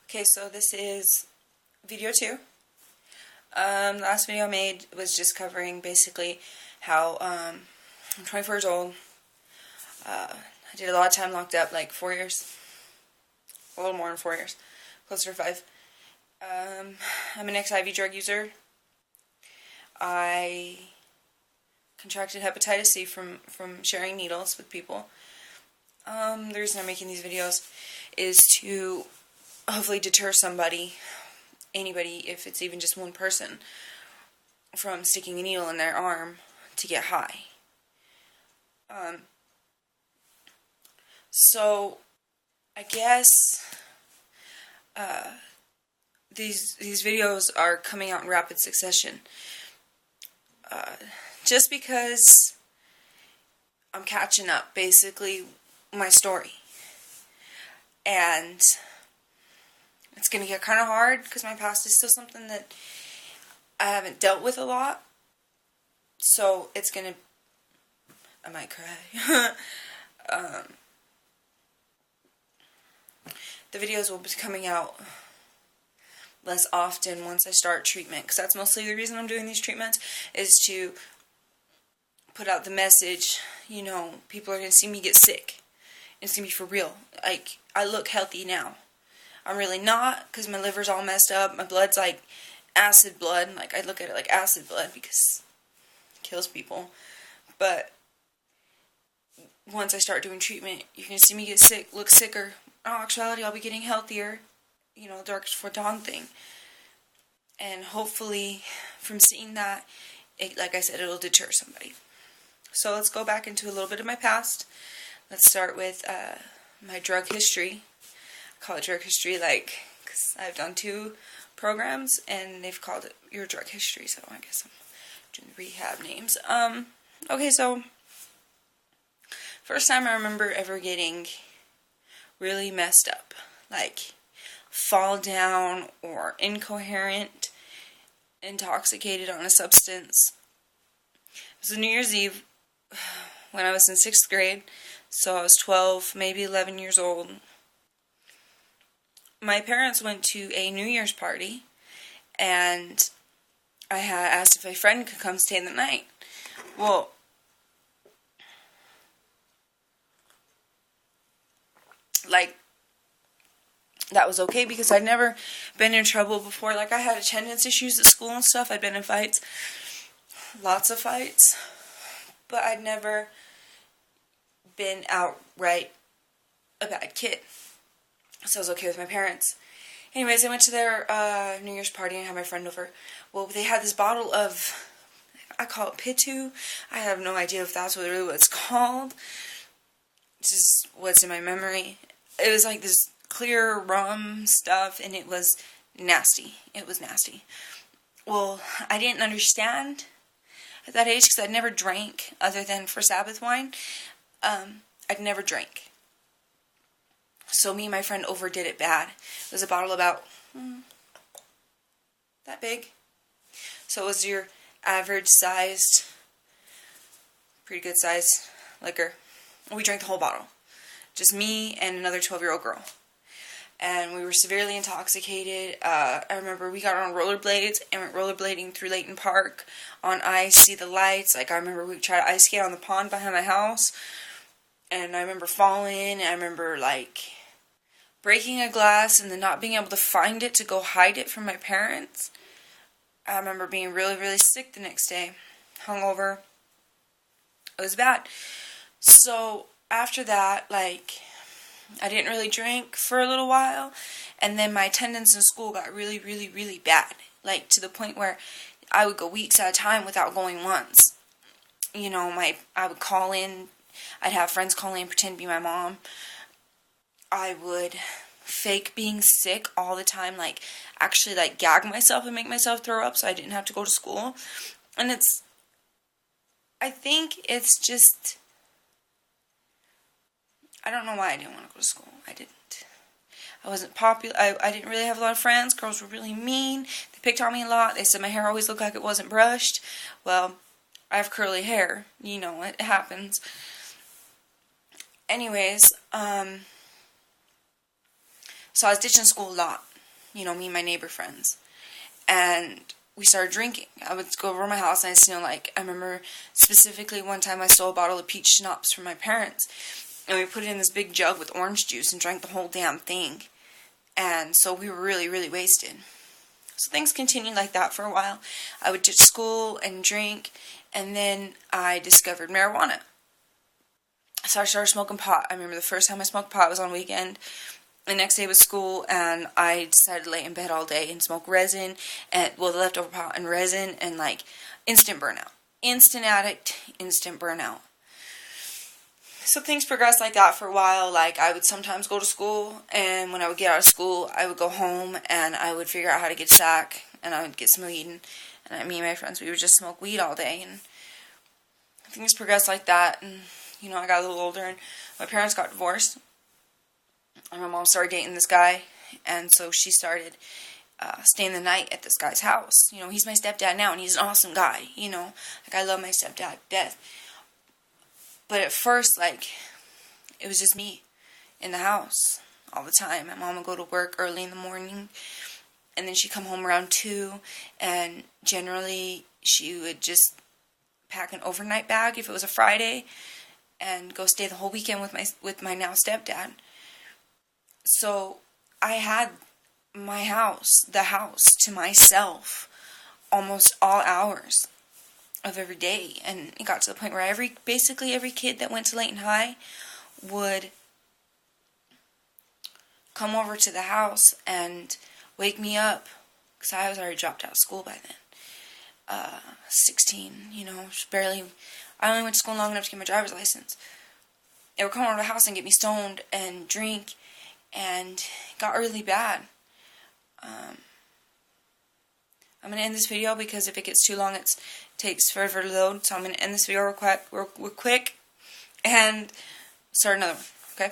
Okay, so this is video 2. The last video I made was just covering basically how I'm 24 years old. I did a lot of time locked up, like 4 years. A little more than 4 years. Closer to 5. I'm an ex-IV drug user. I contracted hepatitis C from sharing needles with people. The reason I'm making these videos is to hopefully deter anybody, if it's even just one person, from sticking a needle in their arm to get high. So I guess these videos are coming out in rapid succession. Just because I'm catching up, basically, my story. And it's going to get kind of hard because my past is still something that I haven't dealt with a lot. So it's going to... I might cry. The videos will be coming out less often once I start treatment, because that's mostly the reason I'm doing these treatments, is to put out the message, you know, people are going to see me get sick. It's going to be for real. Like, I look healthy now. I'm really not, because my liver's all messed up. My blood's like acid blood. Like, I look at it like acid blood because it kills people. But once I start doing treatment, you're going to see me get sick, look sicker. In all actuality, I'll be getting healthier. You know, darkest before dawn thing. And hopefully, from seeing that, like I said, it'll deter somebody. So let's go back into a little bit of my past. Let's start with my drug history. I call it drug history, like, because I've done 2 programs, and they've called it your drug history, so I guess I'm doing the rehab names. Okay, so, first time I remember ever getting really messed up, like, fall down or incoherent, intoxicated on a substance. It was New Year's Eve when I was in 6th grade, so I was 12, maybe 11 years old. My parents went to a New Year's party, and I had asked if a friend could come stay the night. Well, like, that was okay because I'd never been in trouble before. Like, I had attendance issues at school and stuff. I'd been in fights, lots of fights, but I'd never been outright a bad kid. So I was okay with my parents. Anyways, I went to their New Year's party and had my friend over. Well, they had this bottle of, I call it Pitu. I have no idea if that's really what it's called. It's just what's in my memory. It was like this clear rum stuff, and it was nasty. It was nasty. Well, I didn't understand at that age because I'd never drank other than for Sabbath wine. I'd never drank. So me and my friend overdid it bad. It was a bottle about that big. So it was your average sized, pretty good sized liquor. We drank the whole bottle. Just me and another 12-year-old girl. And we were severely intoxicated. I remember we got on rollerblades and went rollerblading through Layton Park on ice, see the lights. Like, I remember we tried to ice skate on the pond behind my house. And I remember falling. I remember, like, breaking a glass and then not being able to find it to go hide it from my parents. I remember being really, really sick the next day. Hungover. It was bad. So, after that, like, I didn't really drink for a little while, and then my attendance in school got really, really, really bad. Like, to the point where I would go weeks at a time without going once. You know, I would call in, I'd have friends call in, pretend to be my mom. I would fake being sick all the time, like, actually, like, gag myself and make myself throw up so I didn't have to go to school. And I think it's just, I don't know why I didn't want to go to school. I didn't. I wasn't popular. I didn't really have a lot of friends. Girls were really mean. They picked on me a lot. They said my hair always looked like it wasn't brushed. Well, I have curly hair. You know, it happens. Anyways, so I was ditching school a lot. you know, me and my neighbor friends. And we started drinking. I would go over to my house and I'd steal, like, I remember specifically one time I stole a bottle of peach schnapps from my parents. And we put it in this big jug with orange juice and drank the whole damn thing. And so we were really, really wasted. So things continued like that for a while. I would ditch school and drink, and then I discovered marijuana. So I started smoking pot. I remember the first time I smoked pot was on a weekend. The next day was school, and I decided to lay in bed all day and smoke resin, and, well, the leftover pot and resin, and, like, instant burnout. Instant addict, instant burnout. So things progressed like that for a while. Like, I would sometimes go to school, and when I would get out of school, I would go home, and I would figure out how to get a sack, and I would get some weed, and me and my friends, we would just smoke weed all day, and things progressed like that, and, you know, I got a little older, and my parents got divorced, and my mom started dating this guy, and so she started staying the night at this guy's house. You know, he's my stepdad now, and he's an awesome guy, you know, like, I love my stepdad to death. But at first, like, it was just me in the house all the time. My mom would go to work early in the morning, and then she'd come home around 2, and generally she would just pack an overnight bag if it was a Friday, and go stay the whole weekend with my now stepdad. So I had the house to myself almost all hours of every day, and it got to the point where basically every kid that went to Layton High would come over to the house and wake me up, because I was already dropped out of school by then. 16, you know, I only went to school long enough to get my driver's license. They would come over to the house and get me stoned and drink, and it got really bad. I'm going to end this video because if it gets too long, it takes forever to load. So I'm going to end this video real quick and start another one, okay?